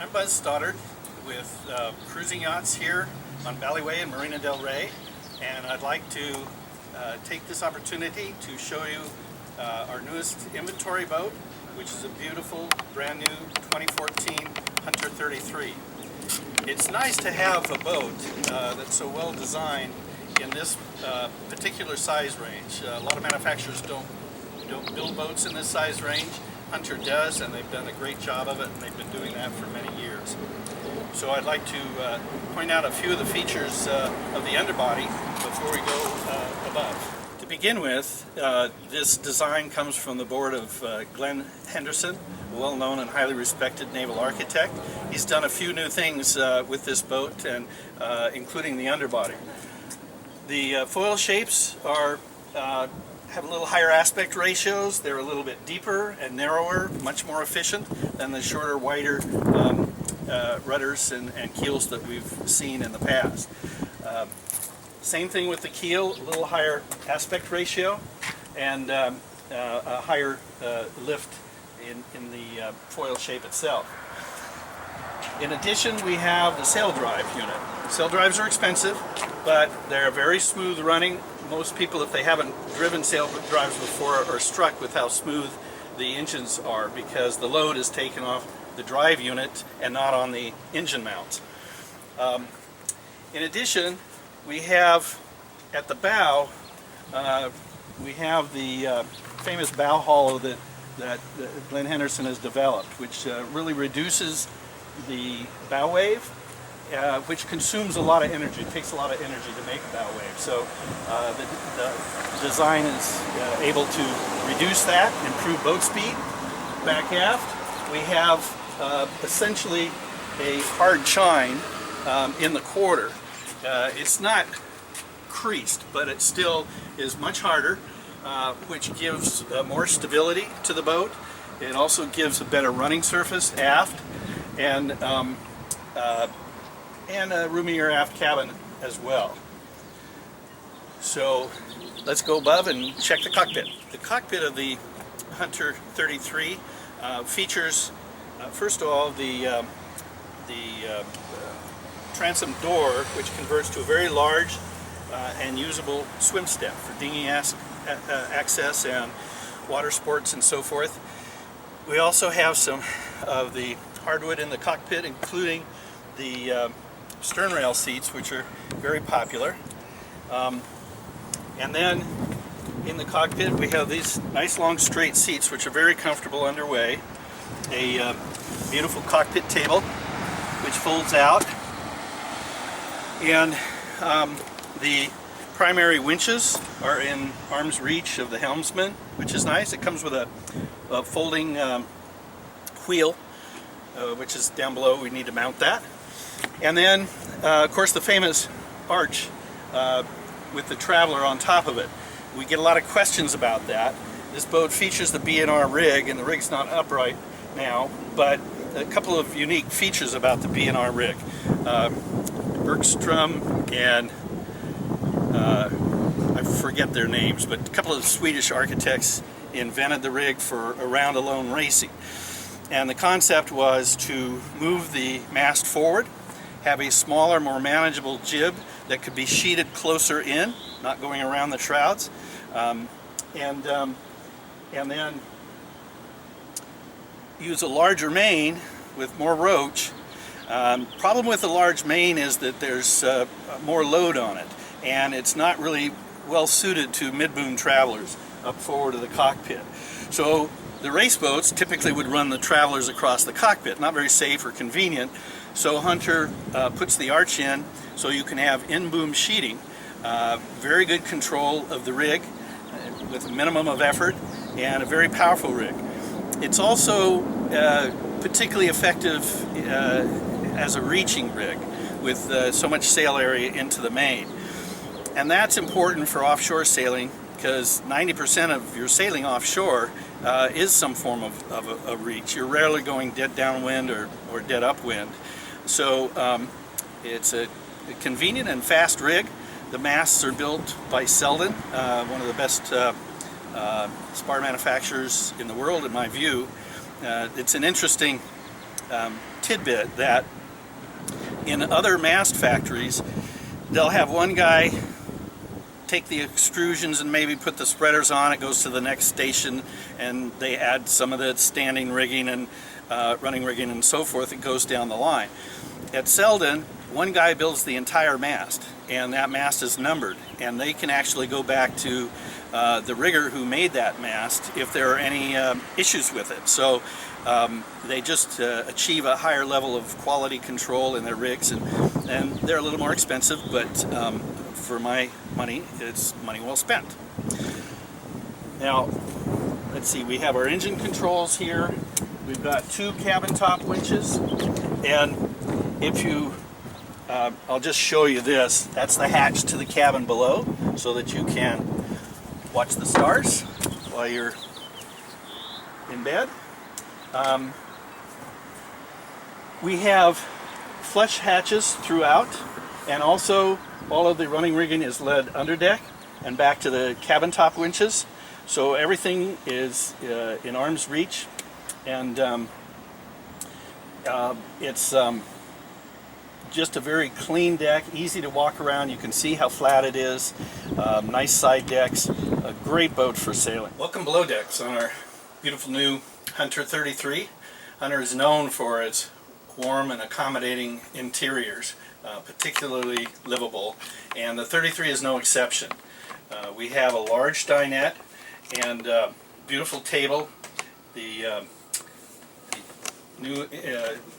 I'm Buzz Stoddard with Cruising Yachts here on Bali Way in Marina del Rey, and I'd like to take this opportunity to show you our newest inventory boat, which is a beautiful brand new 2014 Hunter 33. It's nice to have a boat that's so well designed in this particular size range. A lot of manufacturers don't build boats in this size range. Hunter does, and they've done a great job of it, and they've been doing that for many years. So I'd like to point out a few of the features of the underbody before we go above. To begin with, this design comes from the board of Glenn Henderson, a well-known and highly respected naval architect. He's done a few new things with this boat, and including the underbody. The foil shapes are have a little higher aspect ratios. They're a little bit deeper and narrower, much more efficient than the shorter, wider rudders and keels that we've seen in the past. Same thing with the keel, a little higher aspect ratio and a higher lift in the foil shape itself. In addition, we have the sail drive unit. Sail drives are expensive, but they're very smooth running. Most people, if they haven't driven sail drives before, are struck with how smooth the engines are because the load is taken off the drive unit and not on the engine mounts. In addition, we have at the bow, we have the famous bow hollow that Glenn Henderson has developed, which really reduces the bow wave, which consumes a lot of energy. It takes a lot of energy to make a bow wave. So the design is able to reduce that, improve boat speed. Back aft, we have essentially a hard chine in the quarter. It's not creased, but it still is much harder, which gives more stability to the boat. It also gives a better running surface aft, and a roomier aft cabin as well. So let's go above and check the cockpit. The cockpit of the Hunter 33 features, first of all, the transom door, which converts to a very large and usable swim step for dinghy access and water sports and so forth. We also have some of the hardwood in the cockpit, including the stern rail seats, which are very popular. And then in the cockpit we have these nice long straight seats which are very comfortable underway. A beautiful cockpit table which folds out, and the primary winches are in arm's reach of the helmsman, which is nice. It comes with a folding wheel, which is down below. We need to mount that. And then, of course, the famous arch with the traveler on top of it. We get a lot of questions about that. This boat features the B&R rig, and the rig's not upright now, but a couple of unique features about the B&R rig. Bergstrom and I forget their names, but a couple of Swedish architects invented the rig for around alone racing. And the concept was to move the mast forward, have a smaller, more manageable jib that could be sheeted closer in, not going around the shrouds, and then use a larger main with more roach. Problem with the large main is that there's more load on it, and it's not really well suited to mid-boom travelers up forward of the cockpit. So the race boats typically would run the travelers across the cockpit, not very safe or convenient. So Hunter puts the arch in so you can have in-boom sheeting, very good control of the rig with a minimum of effort, and a very powerful rig. It's also particularly effective as a reaching rig with so much sail area into the main. And that's important for offshore sailing because 90% of your sailing offshore is some form of a reach. You're rarely going dead downwind or dead upwind. So it's a convenient and fast rig. The masts are built by Selden, one of the best spar manufacturers in the world in my view. It's an interesting tidbit that in other mast factories, they'll have one guy take the extrusions and maybe put the spreaders on. It goes to the next station and they add some of the standing rigging and running rigging and so forth. It goes down the line. At Selden, one guy builds the entire mast, and that mast is numbered, and they can actually go back to the rigger who made that mast if there are any issues with it. So they just achieve a higher level of quality control in their rigs, and they're a little more expensive, but for my money, it's money well spent. Now, let's see, we have our engine controls here. We've got 2 cabin top winches, and if you I'll just show you this. That's the hatch to the cabin below, so that you can watch the stars while you're in bed. We have flush hatches throughout, and also all of the running rigging is led under deck and back to the cabin top winches, so everything is in arm's reach, and it's just a very clean deck, easy to walk around. You can see how flat it is. Nice side decks, a great boat for sailing. Welcome below decks on our beautiful new Hunter 33. Hunter is known for its warm and accommodating interiors, particularly livable, and the 33 is no exception. We have a large dinette and beautiful table. The new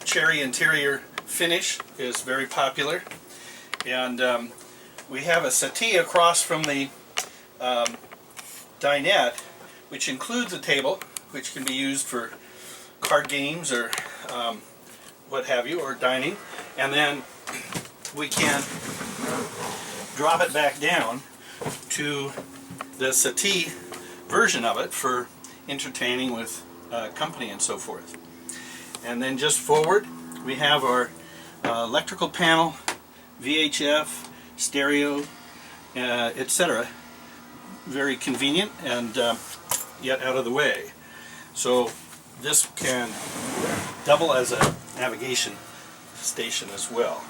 cherry interior finish is very popular, and we have a settee across from the dinette, which includes a table which can be used for card games or what have you, or dining, and then we can drop it back down to the settee version of it for entertaining with company and so forth. And then just forward we have our electrical panel, VHF, stereo, etc. Very convenient and yet out of the way. So this can double as a navigation station as well.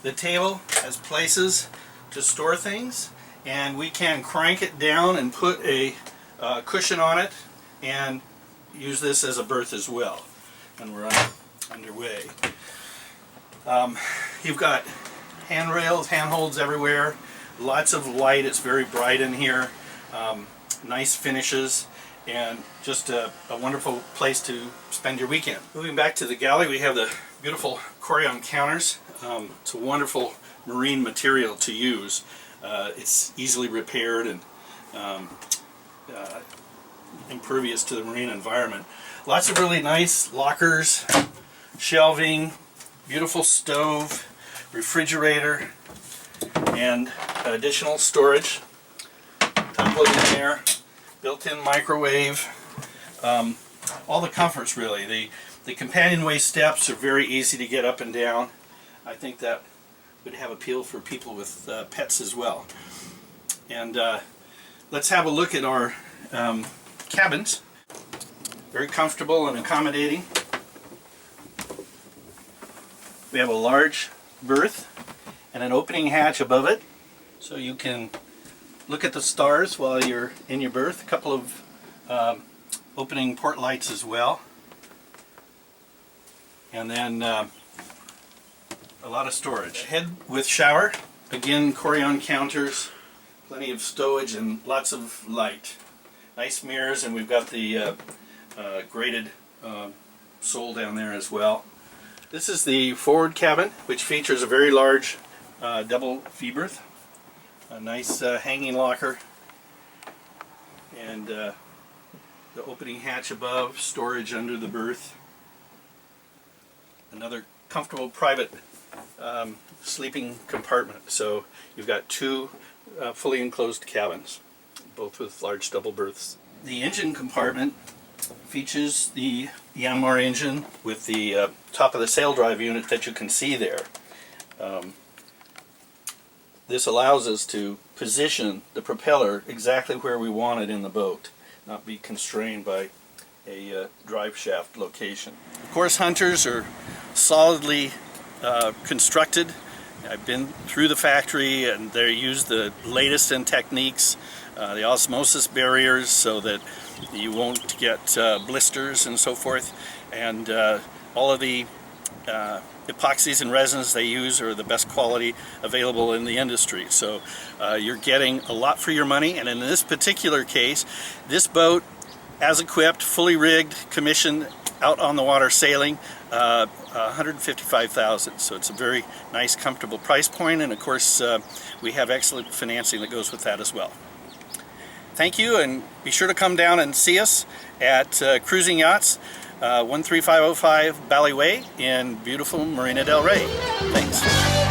The table has places to store things, and we can crank it down and put a cushion on it and use this as a berth as well. And we're underway. You've got handrails, handholds everywhere, lots of light. It's very bright in here, nice finishes, and just a wonderful place to spend your weekend. Moving back to the galley, we have the beautiful Corian Counters. It's a wonderful marine material to use. It's easily repaired and impervious to the marine environment. Lots of really nice lockers, shelving, beautiful stove, refrigerator, and additional storage. Tumbler in there, built-in microwave, all the comforts really. The companionway steps are very easy to get up and down. I think that would have appeal for people with pets as well. And let's have a look at our cabins. Very comfortable and accommodating. We have a large berth and an opening hatch above it, so you can look at the stars while you're in your berth. A couple of opening port lights as well, and then a lot of storage. Head with shower, again Corian Counters, plenty of stowage and lots of light. Nice mirrors, and we've got the graded sole down there as well. This is the forward cabin, which features a very large double V-berth, a nice hanging locker, and the opening hatch above, storage under the berth. Another comfortable private sleeping compartment. So you've got 2 fully enclosed cabins, both with large double berths. The engine compartment features the Yanmar engine with the top of the sail drive unit that you can see there. This allows us to position the propeller exactly where we want it in the boat, not be constrained by a drive shaft location. Of course, hunters are solidly constructed. I've been through the factory, and they use the latest in techniques, the osmosis barriers, so that you won't get blisters and so forth, and all of the epoxies and resins they use are the best quality available in the industry. So you're getting a lot for your money, and in this particular case, this boat, as equipped, fully rigged, commissioned, out on the water sailing, $155,000. So it's a very nice, comfortable price point, and of course we have excellent financing that goes with that as well. Thank you, and be sure to come down and see us at Cruising Yachts, 13505 Bali Way in beautiful Marina del Rey. Thanks.